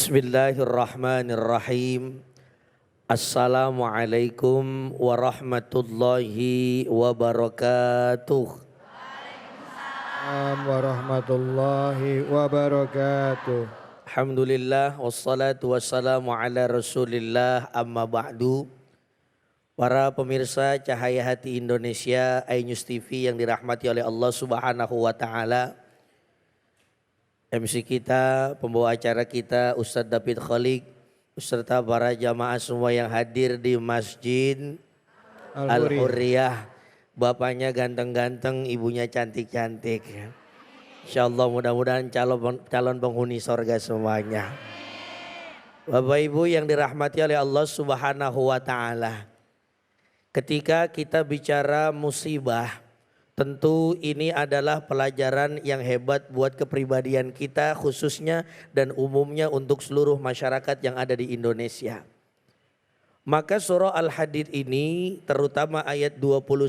Bismillahirrahmanirrahim. Assalamualaikum warahmatullahi wabarakatuh. Assalamualaikum warahmatullahi wabarakatuh. Alhamdulillah wassalatu wassalamu ala Rasulillah amma ba'du. Para pemirsa Cahaya Hati Indonesia iNews TV yang dirahmati oleh Allah Subhanahu wa taala. MC kita, pembawa acara kita Ustadz David Khalik, beserta para jamaah semua yang hadir di Masjid Al-Hurriyah. Bapaknya ganteng-ganteng, ibunya cantik-cantik. Insya Allah mudah-mudahan calon penghuni sorga semuanya. Bapak Ibu yang dirahmati oleh Allah Subhanahu wa taala. Ketika kita bicara musibah, tentu ini adalah pelajaran yang hebat buat kepribadian kita khususnya dan umumnya untuk seluruh masyarakat yang ada di Indonesia. Maka surah Al-Hadid ini terutama ayat 21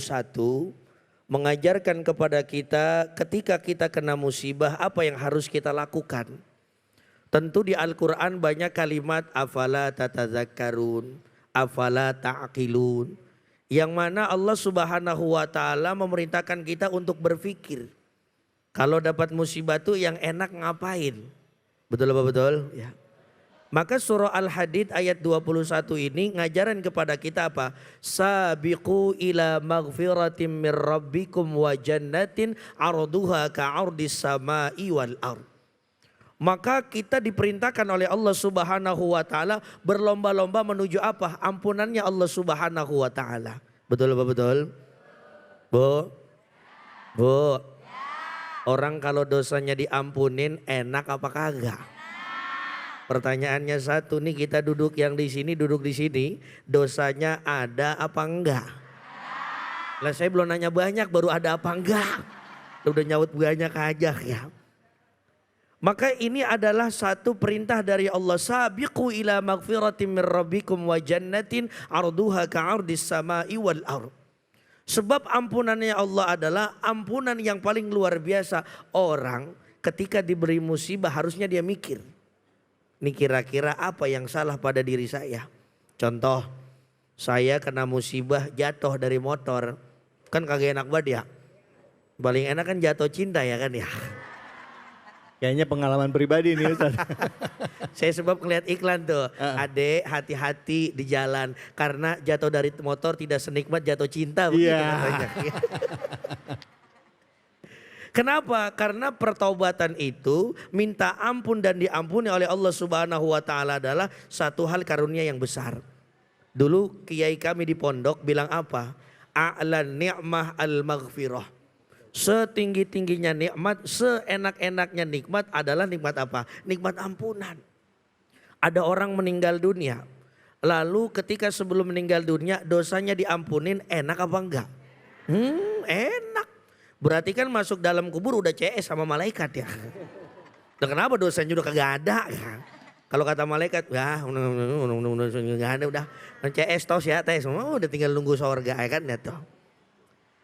mengajarkan kepada kita ketika kita kena musibah apa yang harus kita lakukan. Tentu di Al-Quran banyak kalimat afala tatadzakkarun, afala ta'qilun. Yang mana Allah Subhanahu wa taala memerintahkan kita untuk berpikir. Kalau dapat musibah tuh yang enak ngapain? Betul apa betul? Ya. Maka surah Al-Hadid ayat 21 ini ngajaran kepada kita apa? Sabiqu ila maghfiratim mir rabbikum wa jannatin arduha ka'ardis sama'i wal ard. Maka kita diperintahkan oleh Allah Subhanahu wa taala berlomba-lomba menuju apa? Ampunannya Allah Subhanahu wa taala. Betul apa betul? Bu? Bu? Orang kalau dosanya diampunin enak apa kagak? Pertanyaannya satu nih, kita duduk yang di sini, duduk di sini, dosanya ada apa enggak? Lah saya belum nanya banyak, baru ada apa enggak? Udah nyaut banyak aja ya. Maka ini adalah satu perintah dari Allah. Sabiqu ila maghfiratin min rabbikum wa jannatin arduha ka'ardis sama'i wal ard. Sebab ampunannya Allah adalah ampunan yang paling luar biasa. Orang ketika diberi musibah harusnya dia mikir. Ini kira-kira apa yang salah pada diri saya. Contoh, saya kena musibah jatuh dari motor. Kan kagak enak banget ya. Paling enak kan jatuh cinta ya kan ya. Kayaknya pengalaman pribadi nih Ustaz. Saya sebab ngeliat iklan tuh, adek hati-hati di jalan karena jatuh dari motor tidak senikmat jatuh cinta. Begitu katanya. Kenapa? Karena pertaubatan itu minta ampun dan diampuni oleh Allah Subhanahu wa taala adalah satu hal karunia yang besar. Dulu kiai kami di pondok bilang apa? A'lan ni'mah al-maghfirah. Setinggi-tingginya nikmat, seenak-enaknya nikmat adalah nikmat apa? Nikmat ampunan. Ada orang meninggal dunia, lalu ketika sebelum meninggal dunia dosanya diampunin, enak apa enggak? Enak. Berarti kan masuk dalam kubur udah CS sama malaikat ya. Dan kenapa dosanya udah kagak ada ya? Kalau kata malaikat, ya nggak ada udah CS tos ya tes, udah tinggal nunggu surga ya kan ya toh.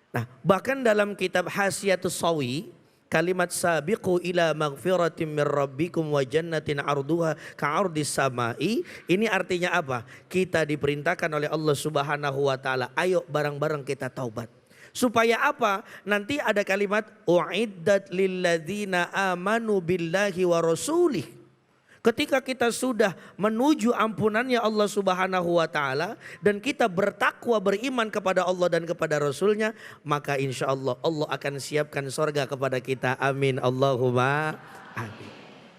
Nah, bahkan dalam kitab Hasyiatus Sawi, kalimat sabiqu ila maghfiratin mir rabbikum wa jannatin arduha ka'ardis sama'i, ini artinya apa? Kita diperintahkan oleh Allah Subhanahu wa taala, ayo bareng-bareng kita taubat. Supaya apa? Nanti ada kalimat uiddat lilladzina amanu billahi wa rasulih. Ketika kita sudah menuju ampunannya Allah Subhanahu wa taala dan kita bertakwa beriman kepada Allah dan kepada Rasulnya, maka insya Allah Allah akan siapkan sorga kepada kita. Amin Allahumma amin.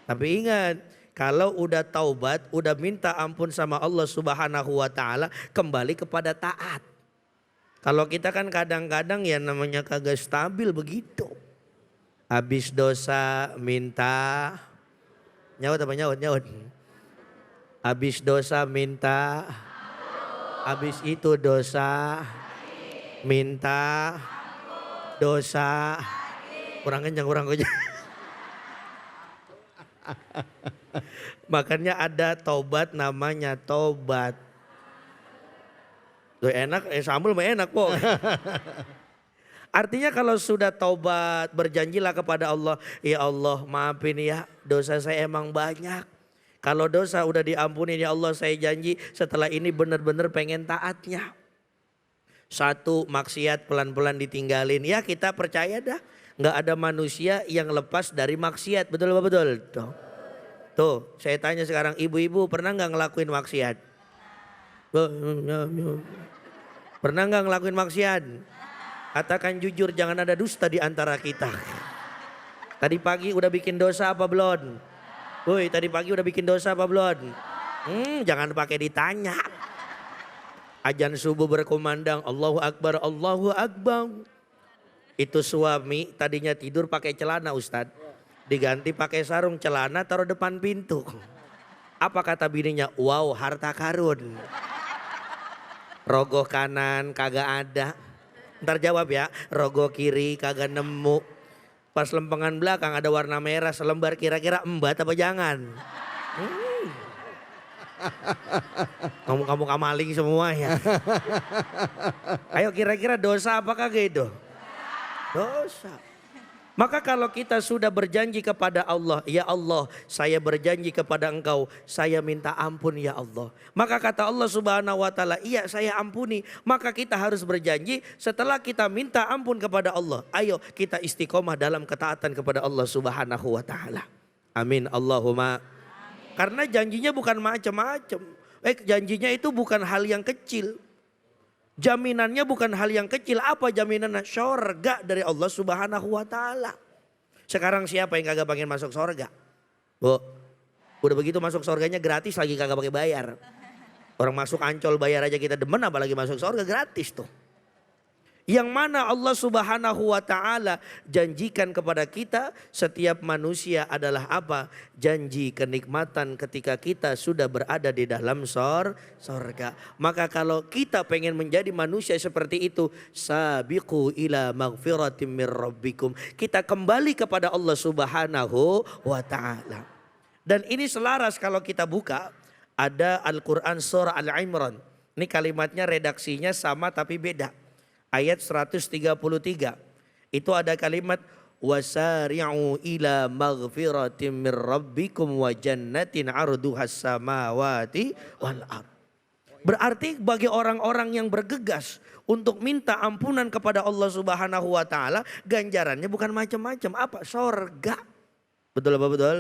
Tapi ingat, kalau udah taubat, udah minta ampun sama Allah Subhanahu wa taala, kembali kepada taat. Kalau kita kan kadang-kadang ya namanya kagak stabil begitu. Habis dosa minta nyaut apa nyaut. Habis dosa minta, habis itu dosa minta dosa. Kurang kencang. Makanya ada tobat namanya tobat. Tuh enak, sambal mah enak po. Artinya kalau sudah taubat, berjanjilah kepada Allah, ya Allah maafin ya dosa saya emang banyak. Kalau dosa udah diampuni ya Allah, saya janji setelah ini benar-benar pengen taatnya. Satu, maksiat pelan-pelan ditinggalin. Ya kita percaya dah, nggak ada manusia yang lepas dari maksiat. Betul apa betul? Tuh, saya tanya sekarang, ibu-ibu pernah nggak ngelakuin maksiat? Pernah nggak ngelakuin maksiat? Katakan jujur, jangan ada dusta di antara kita. Tadi pagi udah bikin dosa apa belum? Woi, tadi pagi udah bikin dosa apa belum? Jangan pakai ditanya. Azan subuh berkumandang, Allahu Akbar, Allahu Akbar. Itu suami tadinya tidur pakai celana Ustadz. Diganti pakai sarung, celana taruh depan pintu. Apa kata bininya? Wow, harta karun. Rogoh kanan kagak ada. Ntar jawab ya, rogoh kiri kagak nemu. Pas lempengan belakang ada warna merah selembar, kira-kira embat apa jangan? Kamu kamaling semua ya. Ayo kira-kira dosa apakah gitu? Dosa. Maka kalau kita sudah berjanji kepada Allah, ya Allah saya berjanji kepada engkau, saya minta ampun ya Allah. Maka kata Allah Subhanahu wa ta'ala, iya saya ampuni. Maka kita harus berjanji setelah kita minta ampun kepada Allah. Ayo kita istiqomah dalam ketaatan kepada Allah Subhanahu wa ta'ala. Amin Allahumma. Karena janjinya bukan macam-macam. Janjinya itu bukan hal yang kecil. Jaminannya bukan hal yang kecil. Apa jaminannya? Syurga dari Allah Subhanahu wa ta'ala. Sekarang siapa yang kagak pengen masuk surga? Bu, udah begitu masuk surganya gratis lagi, kagak pakai bayar. Orang masuk Ancol bayar aja kita demen, apalagi masuk surga gratis tuh. Yang mana Allah Subhanahu wa ta'ala janjikan kepada kita, setiap manusia adalah apa? Janji kenikmatan ketika kita sudah berada di dalam surga. Maka kalau kita pengen menjadi manusia seperti itu, sabiqu ila maghfiratim mir rabbikum. Kita kembali kepada Allah Subhanahu wa ta'ala. Dan ini selaras kalau kita buka, ada Al-Quran surah Al-Imran. Ini kalimatnya redaksinya sama tapi beda. Ayat 133 itu ada kalimat wasari'u ila maghfiratin mir rabbikum wa jannatin 'arduhas samawati wal ard. Berarti bagi orang-orang yang bergegas untuk minta ampunan kepada Allah Subhanahu wa ta'ala, ganjarannya bukan macam-macam. Apa? Surga. Betul apa betul?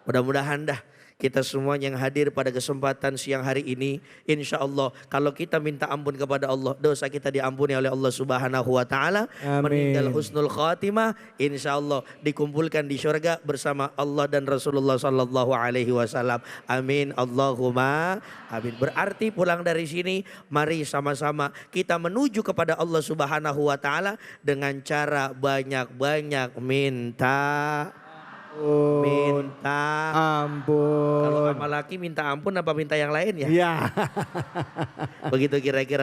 Mudah-mudahan dah kita semua yang hadir pada kesempatan siang hari ini, insya Allah kalau kita minta ampun kepada Allah, dosa kita diampuni oleh Allah Subhanahu wa ta'ala. Meninggal husnul khatimah, insya Allah dikumpulkan di syurga bersama Allah dan Rasulullah sallallahu alaihi wasallam. Amin Allahumma amin. Berarti pulang dari sini, mari sama-sama kita menuju kepada Allah Subhanahu wa ta'ala dengan cara banyak-banyak minta ampun. Kalau sama laki minta ampun apa minta yang lain ya? Iya. Begitu kira-kira.